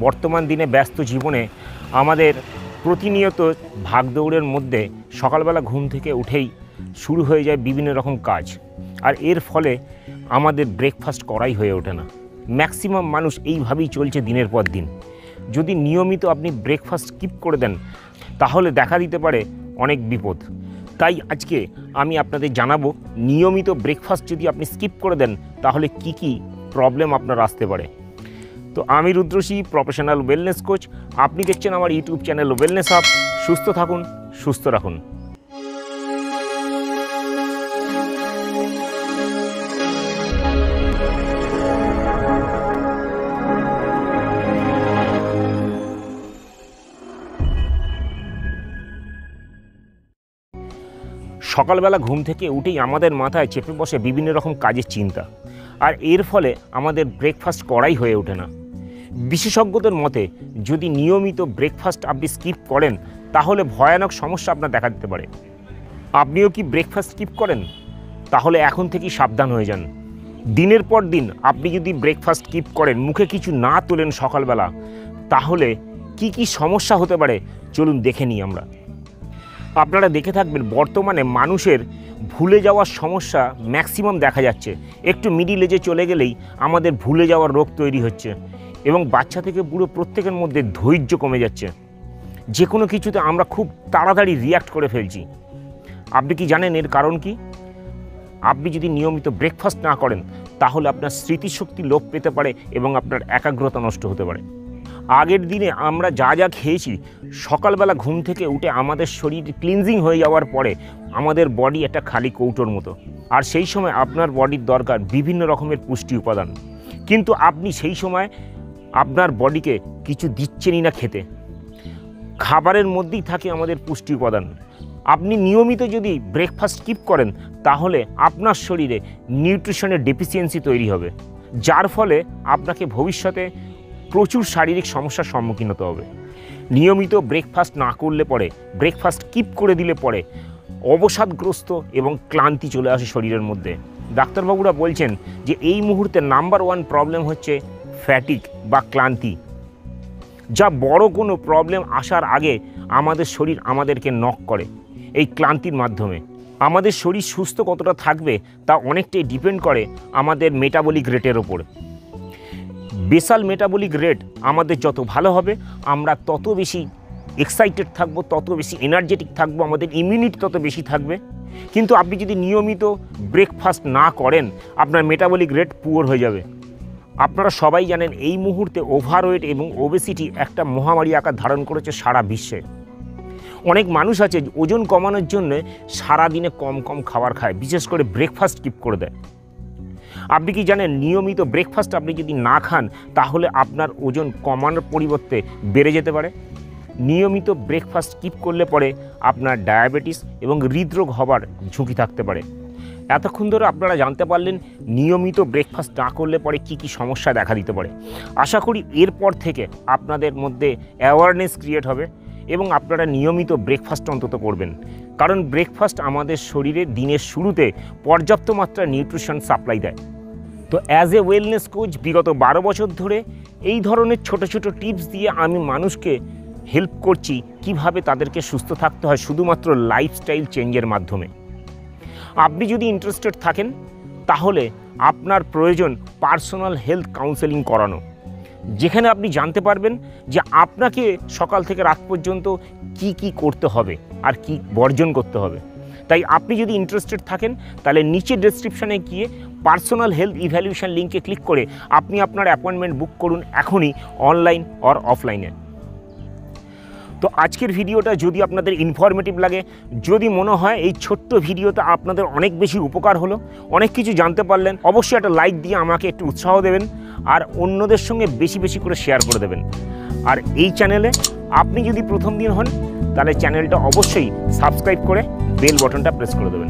বর্তমান দিনে ব্যস্ত জীবনে আমাদের প্রতিনিয়ত ভাগদৌড়ের মধ্যে সকালবেলা ঘুম থেকে উঠেই শুরু হয়ে যায় বিভিন্ন রকম কাজ, আর এর ফলে আমাদের ব্রেকফাস্ট করাই হয়ে ওঠে না। ম্যাক্সিমাম মানুষ এইভাবেই চলছে দিনের পর দিন। যদি নিয়মিত আপনি ব্রেকফাস্ট স্কিপ করে দেন তাহলে দেখা দিতে পারে অনেক বিপদ। তাই আজকে আমি আপনাদের জানাবো নিয়মিত ব্রেকফাস্ট যদি আপনি স্কিপ করে দেন তাহলে কি কি প্রবলেম আপনার আসতে পারে। তো আমি রুদ্রশ্রী, প্রফেশনাল ওয়েলনেস কোচ। আপনি দেখছেন আমার ইউটিউব চ্যানেল ওয়েলনেস হাব। সুস্থ থাকুন, সুস্থ রাখুন। সকালবেলা ঘুম থেকে উঠেই আমাদের মাথায় চেপে বসে বিভিন্ন রকম কাজের চিন্তা, আর এর ফলে আমাদের ব্রেকফাস্ট করাই হয়ে ওঠে না। বিশেষজ্ঞদের মতে যদি নিয়মিত ব্রেকফাস্ট আপনি স্কিপ করেন তাহলে ভয়ানক সমস্যা আপনার দেখা দিতে পারে। আপনিও কি ব্রেকফাস্ট স্কিপ করেন? তাহলে এখন থেকেই সাবধান হয়ে যান। দিনের পর দিন আপনি যদি ব্রেকফাস্ট স্কিপ করেন, মুখে কিছু না তোলেন সকালবেলা, তাহলে কি কি সমস্যা হতে পারে চলুন দেখে নিই আমরা। আপনারা দেখে থাকবেন বর্তমানে মানুষের ভুলে যাওয়ার সমস্যা ম্যাক্সিমাম দেখা যাচ্ছে। একটু মিডিল এজে চলে গেলেই আমাদের ভুলে যাওয়ার রোগ তৈরি হচ্ছে, এবং বাচ্চা থেকে বুড়ো প্রত্যেকের মধ্যে ধৈর্য কমে যাচ্ছে। যে কোনো কিছুতে আমরা খুব তাড়াতাড়ি রিয়্যাক্ট করে ফেলছি। আপনি কি জানেন এর কারণ কি? আপনি যদি নিয়মিত ব্রেকফাস্ট না করেন তাহলে আপনার স্মৃতিশক্তি লোপ পেতে পারে এবং আপনার একাগ্রতা নষ্ট হতে পারে। আগের দিনে আমরা যা যা খেয়েছি, সকালবেলা ঘুম থেকে উঠে আমাদের শরীর ক্লিনজিং হয়ে যাওয়ার পরে আমাদের বডি একটা খালি কৌটোর মতো, আর সেই সময় আপনার বডির দরকার বিভিন্ন রকমের পুষ্টি উপাদান, কিন্তু আপনি সেই সময় আপনার বডিকে কিছু দিচ্ছেনই না খেতে। খাবারের মধ্যেই থাকে আমাদের পুষ্টি উপাদান। আপনি নিয়মিত যদি ব্রেকফাস্ট স্কিপ করেন তাহলে আপনার শরীরে নিউট্রিশনের ডেফিসিয়েন্সি তৈরি হবে, যার ফলে আপনাকে ভবিষ্যতে প্রচুর শারীরিক সমস্যার সম্মুখীন হতে হবে। নিয়মিত ব্রেকফাস্ট না করলে পরে, ব্রেকফাস্ট স্কিপ করে দিলে পরে অবসাদগ্রস্ত এবং ক্লান্তি চলে আসে শরীরের মধ্যে। ডাক্তারবাবুরা বলছেন যে এই মুহূর্তে নাম্বার 1 প্রবলেম হচ্ছে ফ্যাটিক বা ক্লান্তি, যা বড় কোনো প্রবলেম আসার আগে আমাদের শরীর আমাদেরকে নক করে এই ক্লান্তির মাধ্যমে। আমাদের শরীর সুস্থ কতটা থাকবে তা অনেকটাই ডিপেন্ড করে আমাদের মেটাবলিক রেটের ওপর। বেসাল মেটাবলিক রেট আমাদের যত ভালো হবে আমরা তত বেশি এক্সাইটেড থাকবো, তত বেশি এনার্জেটিক থাকবো, আমাদের ইমিউনিটি তত বেশি থাকবে। কিন্তু আপনি যদি নিয়মিত ব্রেকফাস্ট না করেন আপনার মেটাবলিক রেট পুয়ার হয়ে যাবে। আপনারা সবাই জানেন এই মুহূর্তে ওভারওয়েট এবং ওবেসিটি একটা মহামারী আকার ধারণ করেছে সারা বিশ্বে। অনেক মানুষ আছে ওজন কমানোর জন্য সারাদিনে কম কম খাবার খায়, বিশেষ করে ব্রেকফাস্ট স্কিপ করে দেয়। আপনি কি জানেন নিয়মিত ব্রেকফাস্ট আপনি যদি না খান তাহলে আপনার ওজন কমানোর পরিবর্তে বেড়ে যেতে পারে। নিয়মিত ব্রেকফাস্ট স্কিপ করলে পরে আপনার ডায়াবেটিস এবং হৃদরোগ হবার ঝুঁকি থাকতে পারে। এতক্ষণ ধরে আপনারা জানতে পারলেন নিয়মিত ব্রেকফাস্ট না করলে পরে কি কি সমস্যা দেখা দিতে পারে। আশা করি এরপর থেকে আপনাদের মধ্যে অ্যাওয়ারনেস ক্রিয়েট হবে এবং আপনারা নিয়মিত ব্রেকফাস্ট অন্তত করবেন, কারণ ব্রেকফাস্ট আমাদের শরীরে দিনের শুরুতে পর্যাপ্ত মাত্রায় নিউট্রিশন সাপ্লাই দেয়। তো অ্যাজ এ ওয়েলনেস কোচ বিগত 12 বছর ধরে এই ধরনের ছোট ছোট টিপস দিয়ে আমি মানুষকে হেল্প করছি কিভাবে তাদেরকে সুস্থ থাকতে হয় শুধুমাত্র লাইফস্টাইল চেঞ্জের মাধ্যমে। আপনি যদি ইন্টারেস্টেড থাকেন তাহলে আপনার প্রয়োজন পার্সোনাল হেলথ কাউন্সেলিং করানো, যেখানে আপনি জানতে পারবেন যে আপনাকে সকাল থেকে রাত পর্যন্ত কি কি করতে হবে আর কি বর্জন করতে হবে। তাই আপনি যদি ইন্টারেস্টেড থাকেন তাহলে নিচে ডেসক্রিপশানে গিয়ে পার্সোনাল হেলথ ইভ্যালুয়েশন লিঙ্কে ক্লিক করে আপনি আপনার অ্যাপয়েন্টমেন্ট বুক করুন এখনই, অনলাইন অর অফলাইনে। তো আজকের ভিডিওটা যদি আপনাদের ইনফরমেটিভ লাগে, যদি মনে হয় এই ছোট্ট ভিডিওতে আপনাদের অনেক বেশি উপকার হলো, অনেক কিছু জানতে পারলেন, অবশ্যই একটা লাইক দিয়ে আমাকে একটু উৎসাহ দেবেন আর অন্যদের সঙ্গে বেশি বেশি করে শেয়ার করে দেবেন। আর এই চ্যানেলে আপনি যদি প্রথম দিন হন তাহলে চ্যানেলটা অবশ্যই সাবস্ক্রাইব করে বেল বাটনটা প্রেস করে দেবেন।